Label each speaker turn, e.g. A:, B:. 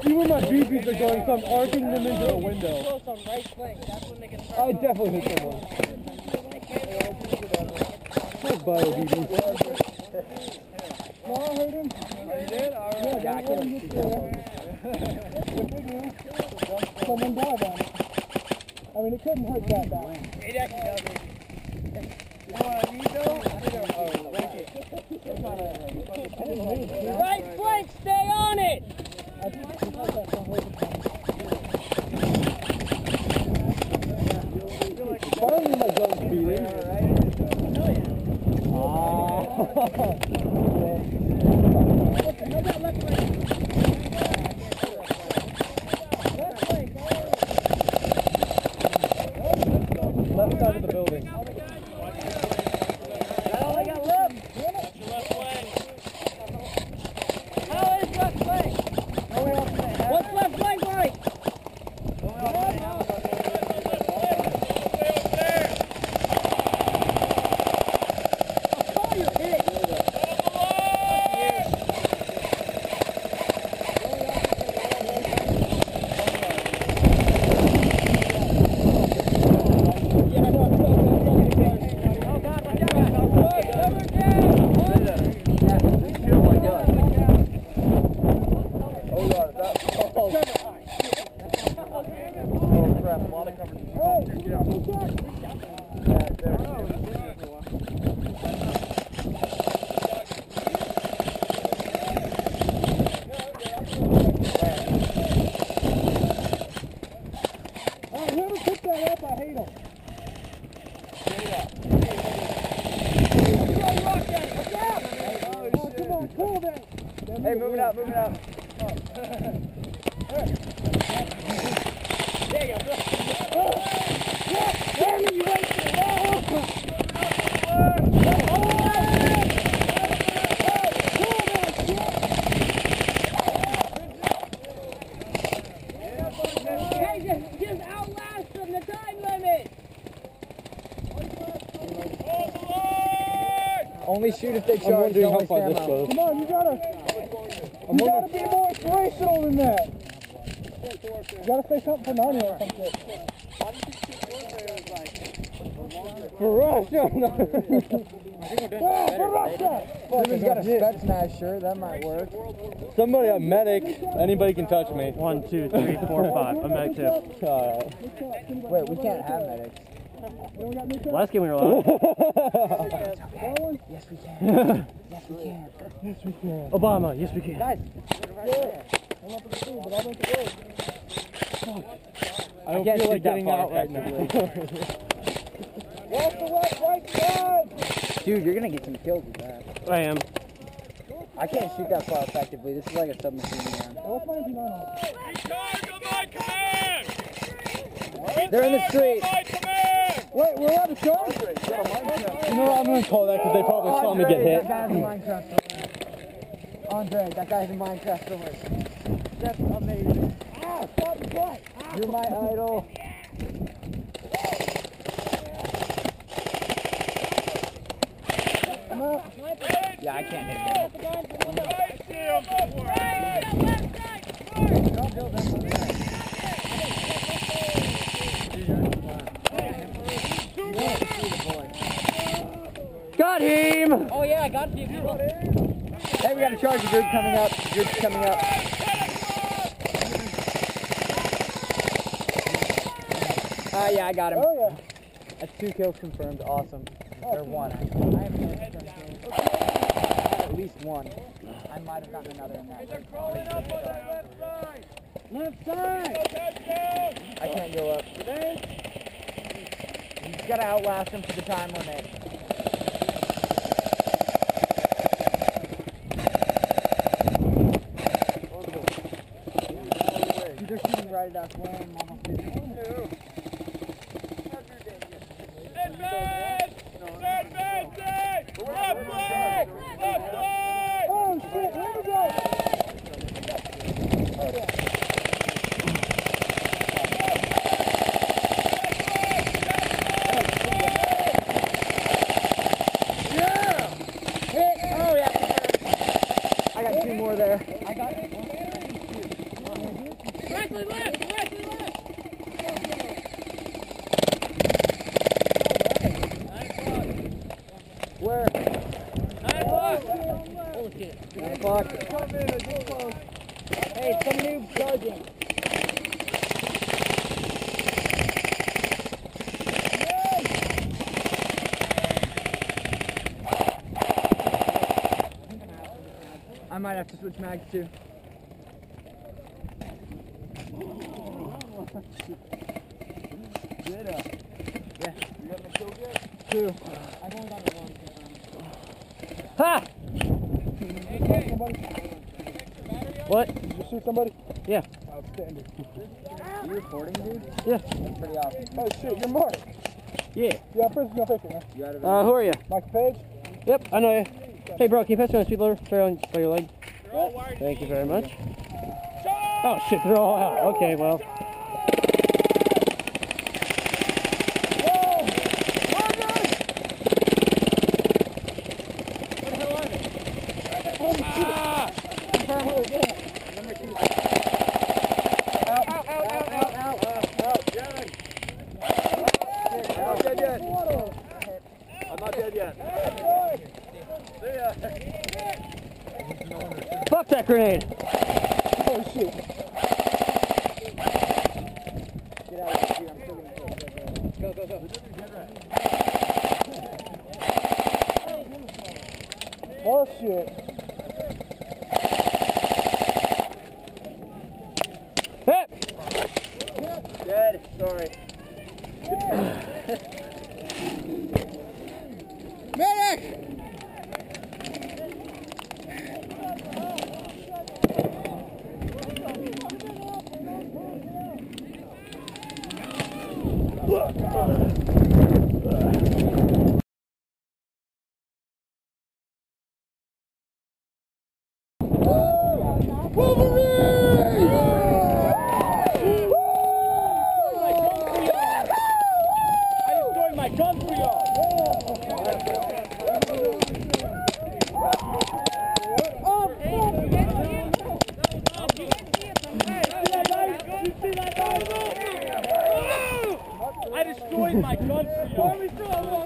A: See where my BBs are going, so I'm arcing them into the window.
B: Close on right flank. That's when they can start.
A: I definitely hit someone. My bio BBs. No, I heard him. You did? Alright. Yeah, I couldn't hit someone died on it. I mean, it couldn't hurt that bad.
B: It actually doesn't.
A: You know what I need though?
B: Right flank, stay on it!
A: Finally my gun's beating. Left side of the building.
B: That's all I got left. How is left flank? What's left flank like?
A: Hey, move it out, move it out.
B: There you go. Damn it, you wasted it. Hey, just outlast them, the time limit.
C: Only shoot if they charge.
A: I'm wondering how far this goes.
C: Come on, you gotta be more inspirational than that. You gotta say something for 90 or something.
A: For Russia!
C: For Russia! Somebody's got a Spetsnaz shirt, that might work.
A: Somebody, a medic. Anybody can touch me.
D: 1, 2, 3, 4, 5. I'm medic too.
C: Wait, we can't have medics.
D: Last game we were allowed.
C: Yes, we can. Yes, we can.
A: Yes, we can.
D: Obama, yes we can.
C: Guys,
A: I don't feel like getting out right now.
C: walk the left, right side! Dude, you're gonna get some kills with that.
D: I am.
C: I can't shoot that far effectively. This is like a submachine gun. They're in the street. Wait, we're allowed to charge?
A: You know what, I'm gonna call that because they probably saw me get hit.
C: That guy's a Minecraft story. Andre, that guy's a Minecraft story. That's amazing. Ah, stop the butt! You're my idol. Come up. Yeah, I can't hit him.
A: Got him!
B: Oh yeah, I got you.
C: Hey, we got a charger group coming up. Group's coming up. Yeah, I got him.
A: Oh yeah.
C: That's 2 kills confirmed. Awesome. Or 1. I haven't at least 1. I might have gotten another in that. They're crawling up on the left side. Left side. I can't go up. You just gotta outlast them for the time limit. They're shooting right at us. One almost did. Oh shit, here we go! Yeah! Hit! Oh yeah! I got 2 more there. I got
B: Directly left! Directly left! 9 o'clock.
C: Where?
B: 9 o'clock.
C: 9 o'clock. Hey, some new charging. I might have to switch mags too. Yeah. You got them still good? 2. I've only got 1.
D: Ha! What?
A: Did you shoot somebody?
D: Yeah.
A: Outstanding.
C: You recording, dude?
D: Yeah.
C: That's pretty awesome.
A: Oh shit, you're Mark.
D: Yeah.
A: Yeah, I'm friends with no picture, man.
C: You got it?
D: Who are you?
A: Mike Page?
D: Yep, I know you. Hey, bro, can you pass me on speed loader? Sorry, on your leg. Thank you very much. Oh shit, they're all out. Okay, well.
C: I'm not dead yet. See ya.
D: Fuck that grenade!
A: Oh shit.
C: Get out of here. I'm still gonna push. Go.
A: Oh shit.
D: Hit!
C: Dead. Sorry.
A: Medic!
B: I destroyed my gun for you.